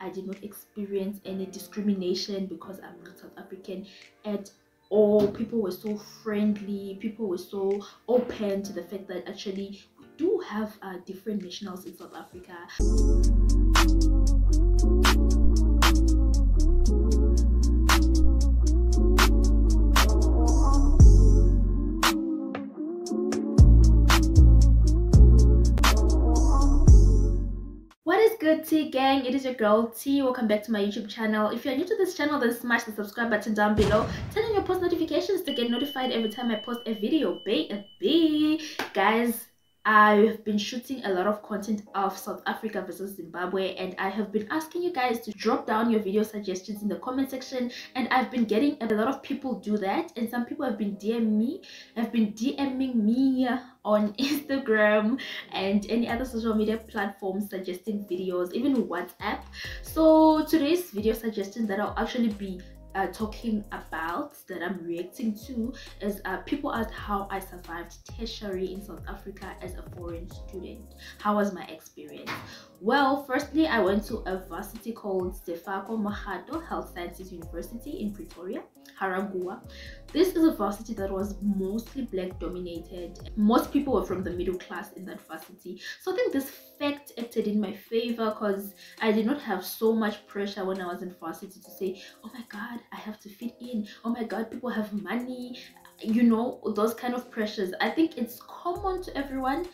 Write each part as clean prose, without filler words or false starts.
I did not experience any discrimination because I'm not South African at all. People were so friendly, people were so open to the fact that actually we do have different nationals in South Africa. Good tea gang, it is your girl T. Welcome back to my YouTube channel. If you're new to this channel, then smash the subscribe button down below, turn on your post notifications to get notified every time I post a video. Guys, I've been shooting a lot of content of South Africa versus Zimbabwe, and I have been asking you guys to drop down your video suggestions in the comment section, and I've been getting a lot of people do that, and some people have been DMing me on Instagram and any other social media platforms suggesting videos, even WhatsApp. So today's video suggestion that I'll actually be talking about, that I'm reacting to, is people asked how I survived tertiary in South Africa as a foreign student. How was my experience? Well, firstly, I went to a varsity called Sefako Makgatho Health Sciences University in Pretoria, Harangua. This is a varsity that was mostly black dominated. Most people were from the middle class in that varsity. So I think this fact acted in my favor because I did not have so much pressure when I was in varsity to say, oh my god, I have to fit in, oh my god, people have money, you know, those kind of pressures. I think it's common to everyone.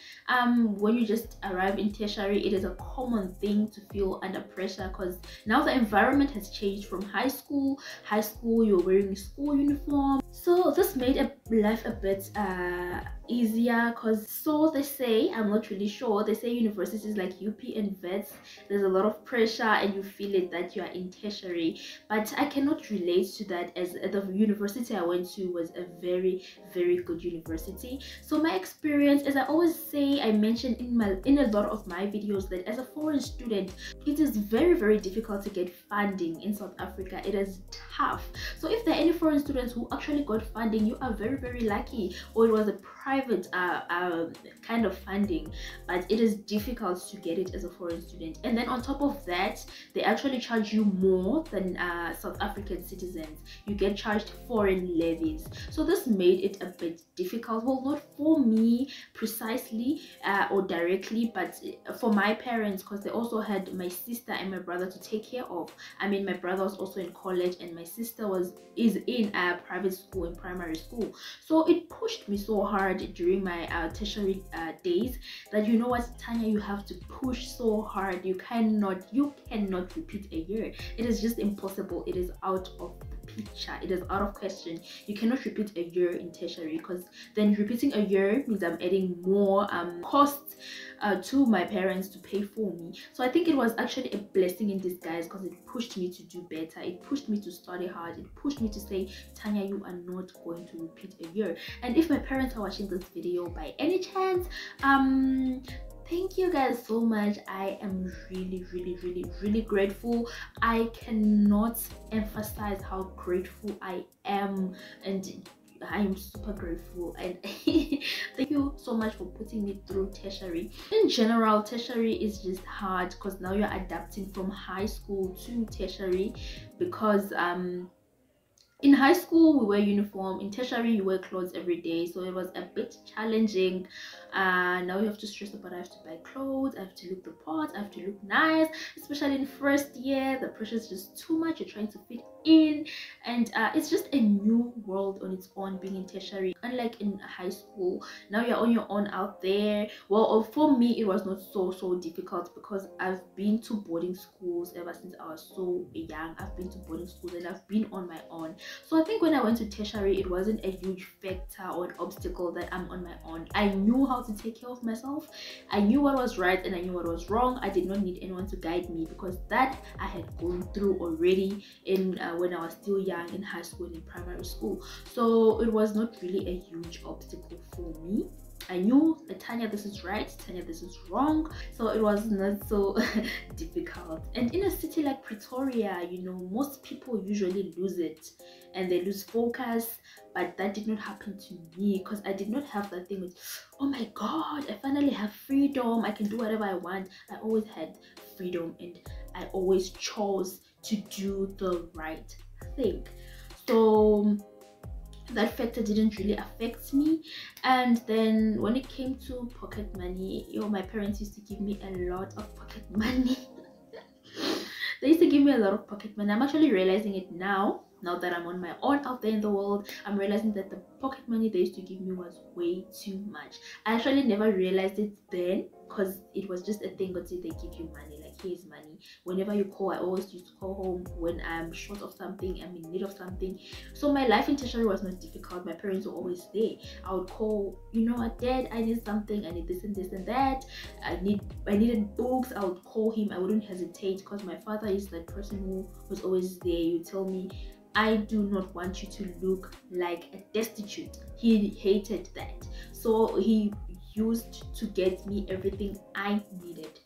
When you just arrive in tertiary, it is a common thing to feel under pressure because now the environment has changed from high school. You're wearing a school uniform, so this made life a bit easier because, so they say, I'm not really sure, they say universities like UP and VETS, there's a lot of pressure and you feel it that you are in tertiary, but I cannot relate to that, as the university I went to was a very good university. So my experience, as I always say, I mentioned in a lot of my videos, that as a foreign student it is very difficult to get funding in South Africa. It is tough. So if there are any foreign students who actually got funding, you are very lucky, or it was a private kind of funding, but it is difficult to get it as a foreign student. And then on top of that, they actually charge you more than South African citizens. You get charged foreign levies, so this made it a bit difficult. Well, not for me precisely or directly, but for my parents, because they also had my sister and my brother to take care of. I mean, my brother was also in college and my sister is in a private school, in primary school. So it pushed me so hard during my tertiary days that, you know what, Tanya, you have to push so hard. You cannot repeat a year. It is just impossible. It is out of the picture. It is out of question. You cannot repeat a year in tertiary, because then repeating a year means I'm adding more costs to my parents to pay for me. So I think it was actually a blessing in disguise, because it pushed me to do better. It pushed me to study hard. It pushed me to say, Tanya, you are not going to repeat a year. And if my parents are watching this video by any chance, thank you guys so much. I am really grateful. I cannot emphasize how grateful I am, and I am super grateful. And thank you so much for putting me through tertiary. In general, tertiary is just hard because now you're adapting from high school to tertiary, because in high school we wear uniform, in tertiary you wear clothes every day, so it was a bit challenging. Now you have to stress about, I have to buy clothes, I have to look the part, I have to look nice, especially in first year. The pressure is just too much. You're trying to fit in, and it's just a new world on its own being in tertiary. Unlike in high school, now you're on your own out there. Well, for me it was not so difficult, because I've been to boarding schools ever since I was so young. I've been to boarding schools and I've been on my own. So I think when I went to tertiary, it wasn't a huge factor or an obstacle that I'm on my own. I knew how to take care of myself. I knew what was right and I knew what was wrong. I did not need anyone to guide me, because that I had gone through already in when I was still young, in high school and in primary school. So it was not really a huge obstacle for me. I knew, Tanya, this is right, Tanya, this is wrong. So it was not so difficult. And in a city like Pretoria, you know, most people usually lose it and they lose focus. But that did not happen to me, because I did not have that thing with, oh my god, I finally have freedom, I can do whatever I want. I always had freedom, and I always chose to do the right thing. So that factor didn't really affect me. And then when it came to pocket money, my parents used to give me a lot of pocket money. They used to give me a lot of pocket money. I'm actually realizing it now that I'm on my own out there in the world. I'm realizing that the pocket money they used to give me was way too much. I actually never realized it then, because it was just a thing until they give you money, like, here's money. Whenever you call, I always used to call home when I'm short of something, I'm in need of something. So my life in Tertiary was not difficult. My parents were always there. I would call, you know what, Dad, I need something, I need this and this and that, I needed books. I would call him. I wouldn't hesitate, because my father is that person who was always there. You tell me, I do not want you to look like a destitute. He hated that. So he used to get me everything I needed.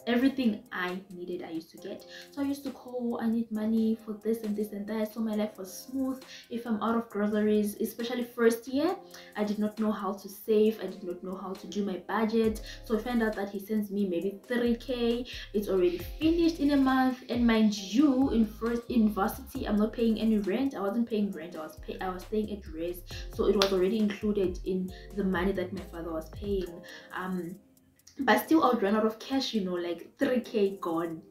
Everything I needed, I used to get. So I used to call, I need money for this and this and that. So my life was smooth. If I'm out of groceries, especially first year, I did not know how to save. I did not know how to do my budget. So I found out that he sends me maybe 3k. It's already finished in a month. And mind you, in varsity, I'm not paying any rent. I wasn't paying rent. I was staying at rest. So it was already included in the money that my father was paying. But still, I would run out of cash, like 3k gone.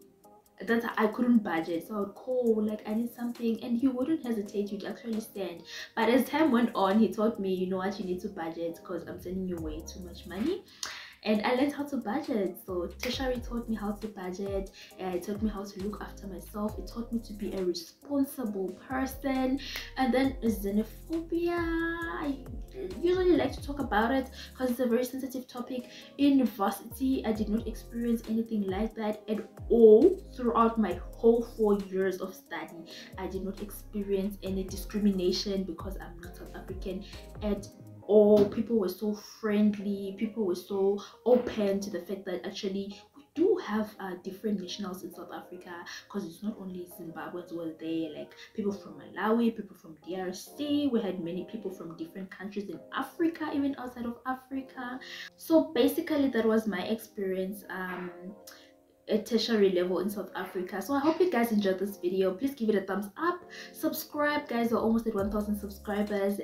That I couldn't budget. So I would call, like, I need something, and he wouldn't hesitate. You'd actually stand. But as time went on, he taught me, you know what, you need to budget, because I'm sending you way too much money. And I learned how to budget. So Tertiary taught me how to budget, and it taught me how to look after myself. It taught me to be a responsible person. And then xenophobia, I usually like to talk about it because it's a very sensitive topic. In university, I did not experience anything like that at all. Throughout my whole 4 years of study, I did not experience any discrimination because I'm not South African at all. People were so friendly. People were so open to the fact that actually we do have different nationals in South Africa, because it's not only Zimbabweans were there, like people from Malawi, people from DRC. We had many people from different countries in Africa, even outside of Africa. So basically that was my experience at tertiary level in South Africa. So I hope you guys enjoyed this video. Please give it a thumbs up, subscribe, guys. We're almost at 1,000 subscribers.